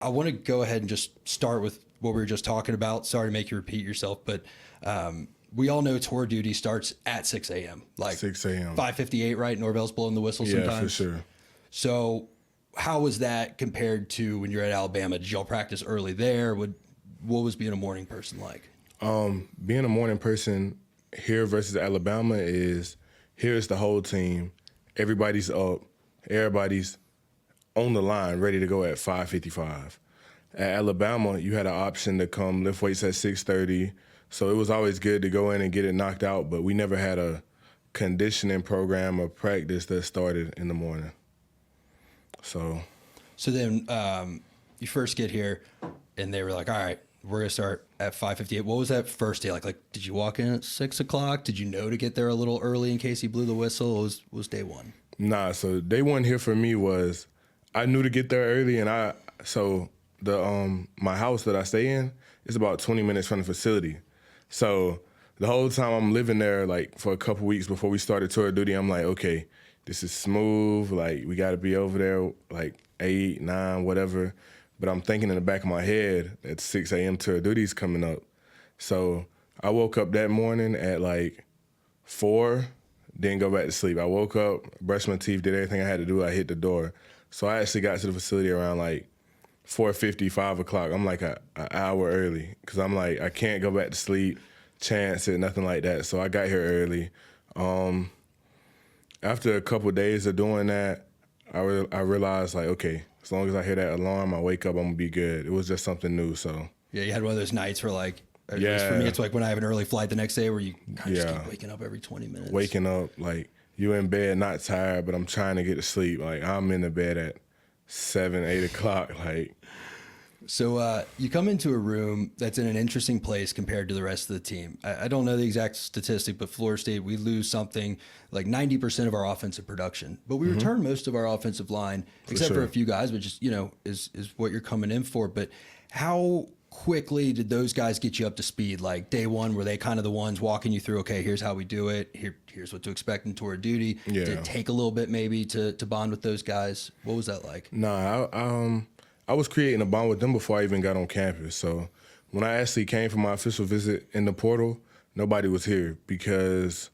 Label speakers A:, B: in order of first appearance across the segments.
A: I want to go ahead and just start with what we were just talking about. Sorry to make you repeat yourself, but we all know tour duty starts at 6 a.m. Like
B: 6 a.m.
A: 5:58, right? Norvell's blowing the whistle
B: Yeah,
A: sometimes.
B: for sure.
A: So how was that compared to when you're at Alabama? Did y'all practice early there? What was being a morning person like?
B: Being a morning person here versus Alabama is here's the whole team. Everybody's up. Everybody's on the line, ready to go at 5:55. At Alabama, you had an option to come lift weights at 6:30. So it was always good to go in and get it knocked out, but we never had a conditioning program or practice that started in the morning. So
A: then you first get here, and they were like, all right, we're going to start at 5:58. What was that first day like? Like, did you walk in at 6 o'clock? Did you know to get there a little early in case he blew the whistle? What was day one?
B: Nah, so day one here for me was I knew to get there early, and my house that I stay in is about 20 minutes from the facility. So the whole time I'm living there, like for a couple weeks before we started tour duty, I'm like, okay, this is smooth. Like we got to be over there like 8, 9, whatever. But I'm thinking in the back of my head that 6 a.m. tour duty's coming up. So I woke up that morning at like 4. Didn't go back to sleep. I woke up, brushed my teeth, did everything I had to do. I hit the door. So I actually got to the facility around like 4:50, 5 o'clock. I'm like an hour early because I'm like, I can't go back to sleep, chance it, nothing like that. So I got here early. After a couple of days of doing that, I realized like, okay, as long as I hear that alarm, I wake up, I'm going to be good. It was just something new, so.
A: Yeah, you had one of those nights where like, at least for me, it's like when I have an early flight the next day where you kind of just keep waking up every 20 minutes.
B: Waking up, like, you in bed, not tired, but I'm trying to get to sleep. Like, I'm in the bed at 7, 8 o'clock, like.
A: So you come into a room that's in an interesting place compared to the rest of the team. I don't know the exact statistic, but Florida State, we lose something like 90% of our offensive production. But we return most of our offensive line, except for a few guys, which is, is what you're coming in for. But how quickly did those guys get you up to speed? Like day one, were they kind of the ones walking you through, okay, here's how we do it, here's what to expect in tour duty?
B: Yeah.
A: Did it take a little bit maybe to bond with those guys? What was that like?
B: Nah, I was creating a bond with them before I even got on campus. So when I actually came for my official visit in the portal, nobody was here because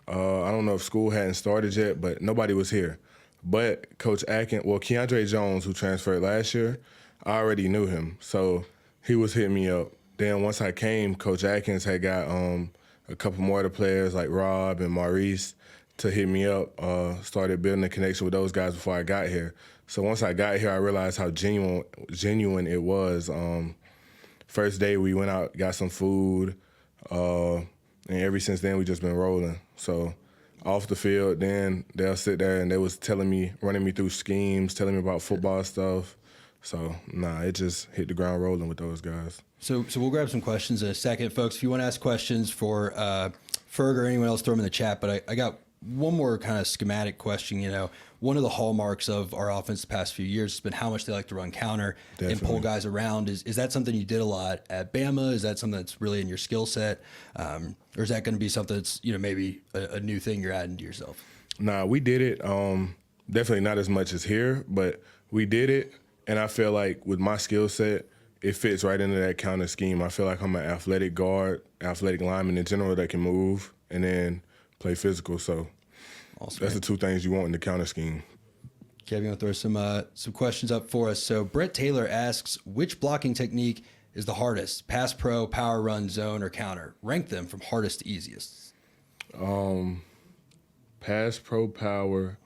B: I don't know if school hadn't started yet, but nobody was here. But Coach Keandre Jones, who transferred last year, I already knew him. So he was hitting me up. Then once I came, Coach Atkins had got a couple more of the players like Rob and Maurice to hit me up, started building a connection with those guys before I got here. So once I got here, I realized how genuine it was. First day we went out, got some food, and ever since then we just been rolling. So off the field, then they'll sit there and they was running me through schemes, telling me about football stuff. So, it just hit the ground rolling with those guys.
A: So we'll grab some questions in a second. Folks, if you want to ask questions for Ferg or anyone else, throw them in the chat. But I got one more kind of schematic question. One of the hallmarks of our offense the past few years has been how much they like to run counter and pull guys around. Is that something you did a lot at Bama? Is that something that's really in your skill set? Or is that going to be something that's, maybe a new thing you're adding to yourself?
B: Nah, we did it. Definitely not as much as here, but we did it. And I feel like with my skill set, it fits right into that counter scheme. I feel like I'm an athletic guard, athletic lineman in general that can move and then play physical. So awesome, that's the two things you want in the counter scheme.
A: Kev, you want to throw some questions up for us? So Brett Taylor asks, which blocking technique is the hardest? Pass pro, power run, zone, or counter? Rank them from hardest to easiest.
B: Pass pro, power,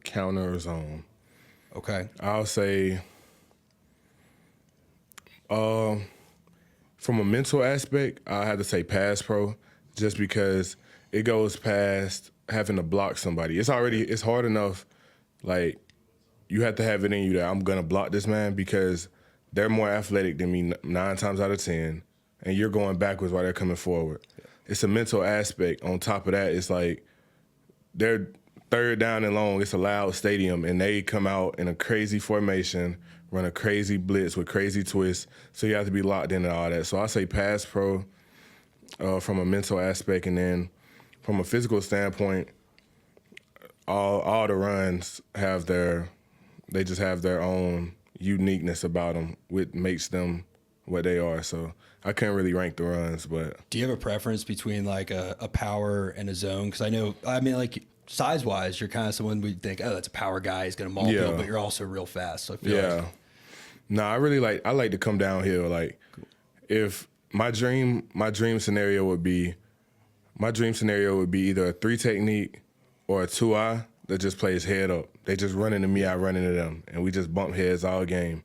B: counter, or zone.
A: Okay.
B: I'll say from a mental aspect, I have to say pass pro just because it goes past having to block somebody. It's hard enough, like, you have to have it in you that I'm going to block this man because they're more athletic than me 9 times out of 10, and you're going backwards while they're coming forward. Yeah. It's a mental aspect. On top of that, it's like they're third down and long, it's a loud stadium, and they come out in a crazy formation, run a crazy blitz with crazy twists, so you have to be locked in and all that. So I say pass pro from a mental aspect, and then from a physical standpoint, all the runs have they just have their own uniqueness about them, which makes them what they are. So I couldn't really rank the runs, but
A: Do you have a preference between like a power and a zone? Because I mean, like size wise, you're kind of someone we'd think, oh, that's a power guy. He's going to maul
B: Yeah.
A: people, but you're also real fast. So I feel
B: yeah.
A: like
B: No, I like to come downhill. Like if my dream scenario would be either a 3 technique or a 2-eye that just plays head up. They just run into me, I run into them, and we just bump heads all game.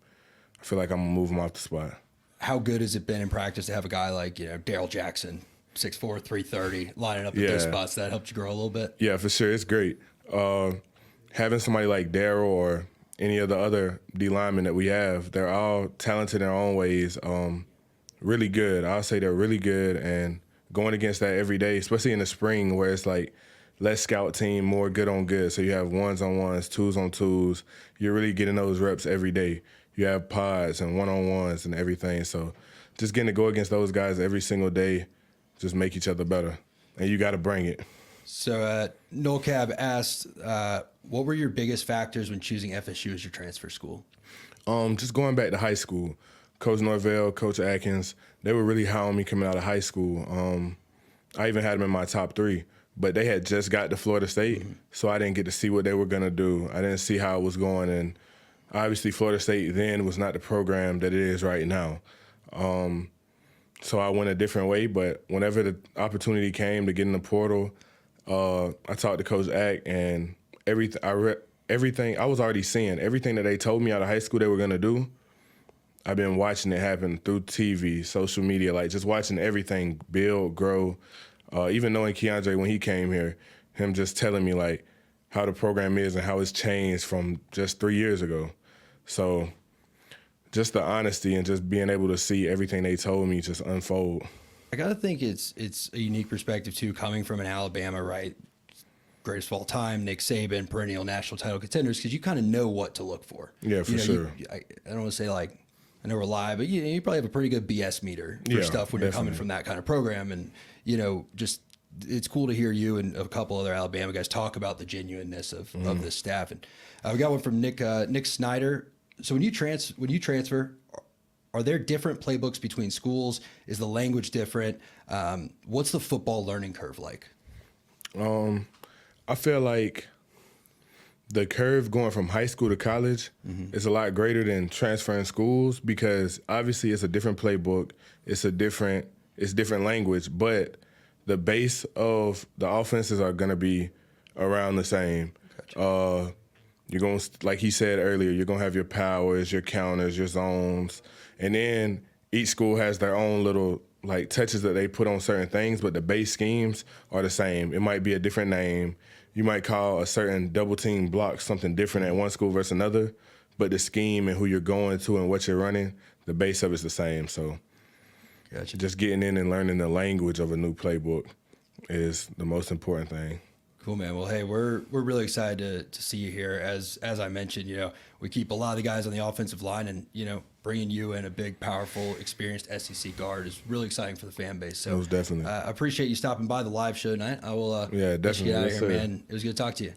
B: I feel like I'm gonna move them off the spot.
A: how good has it been in practice to have a guy like, Daryl Jackson, 6'4", 330, lining up at those
B: Yeah.
A: spots? That helped you grow a little bit?
B: Yeah, for sure, it's great. Having somebody like Daryl or any of the other D linemen that we have, they're all talented in their own ways. Really good. I'll say they're really good, and going against that every day, especially in the spring where it's like less scout team, more good on good. So you have 1s-on-1s, 2s-on-2s. You're really getting those reps every day. You have pods and 1-on-1s and everything. So just getting to go against those guys every single day, just make each other better. And you got to bring it.
A: So Noel Cab asked, what were your biggest factors when choosing FSU as your transfer school?
B: Just going back to high school, Coach Norvell, Coach Atkins, they were really high on me coming out of high school. I even had them in my top 3, but they had just got to Florida State, so I didn't get to see what they were going to do. I didn't see how it was going, and obviously Florida State then was not the program that it is right now. So I went a different way, but whenever the opportunity came to get in the portal, I talked to Coach Ack, and everything I was already seeing. Everything that they told me out of high school they were going to do, I've been watching it happen through TV, social media, like just watching everything build, grow. Even knowing Keandre when he came here, him just telling me like how the program is and how it's changed from just 3 years ago. So just the honesty and just being able to see everything they told me just unfold.
A: I gotta think it's a unique perspective too, coming from an Alabama, right? Greatest of all time, Nick Saban, perennial national title contenders, because you kind of know what to look for.
B: Yeah, for sure.
A: I don't want to say like, I know we're live, but you probably have a pretty good BS meter for
B: Yeah,
A: stuff when you're coming
B: definitely.
A: from that kind of program. And, just it's cool to hear you and a couple other Alabama guys talk about the genuineness of this staff. And we got one from Nick Snyder. So when you transfer, are there different playbooks between schools? Is the language different? What's the football learning curve like?
B: I feel like the curve going from high school to college is a lot greater than transferring schools because obviously it's a different playbook, it's different language, but the base of the offenses are gonna be around the same.
A: Gotcha.
B: You're going to, like he said earlier, you're going to have your powers, your counters, your zones. And then each school has their own little, like, touches that they put on certain things, but the base schemes are the same. It might be a different name. You might call a certain double team block something different at one school versus another, but the scheme and who you're going to and what you're running, the base of it's the same. So
A: Gotcha.
B: just getting in and learning the language of a new playbook is the most important thing.
A: Cool, man. Well, hey, we're really excited to see you here. As I mentioned, we keep a lot of the guys on the offensive line, and bringing you in a big, powerful, experienced SEC guard is really exciting for the fan base. So
B: Most definitely.
A: I appreciate you stopping by the live show tonight. I will
B: Yeah,
A: let you get
B: definitely.
A: out of
B: Yes,
A: here,
B: sir.
A: man. It was good to talk to you.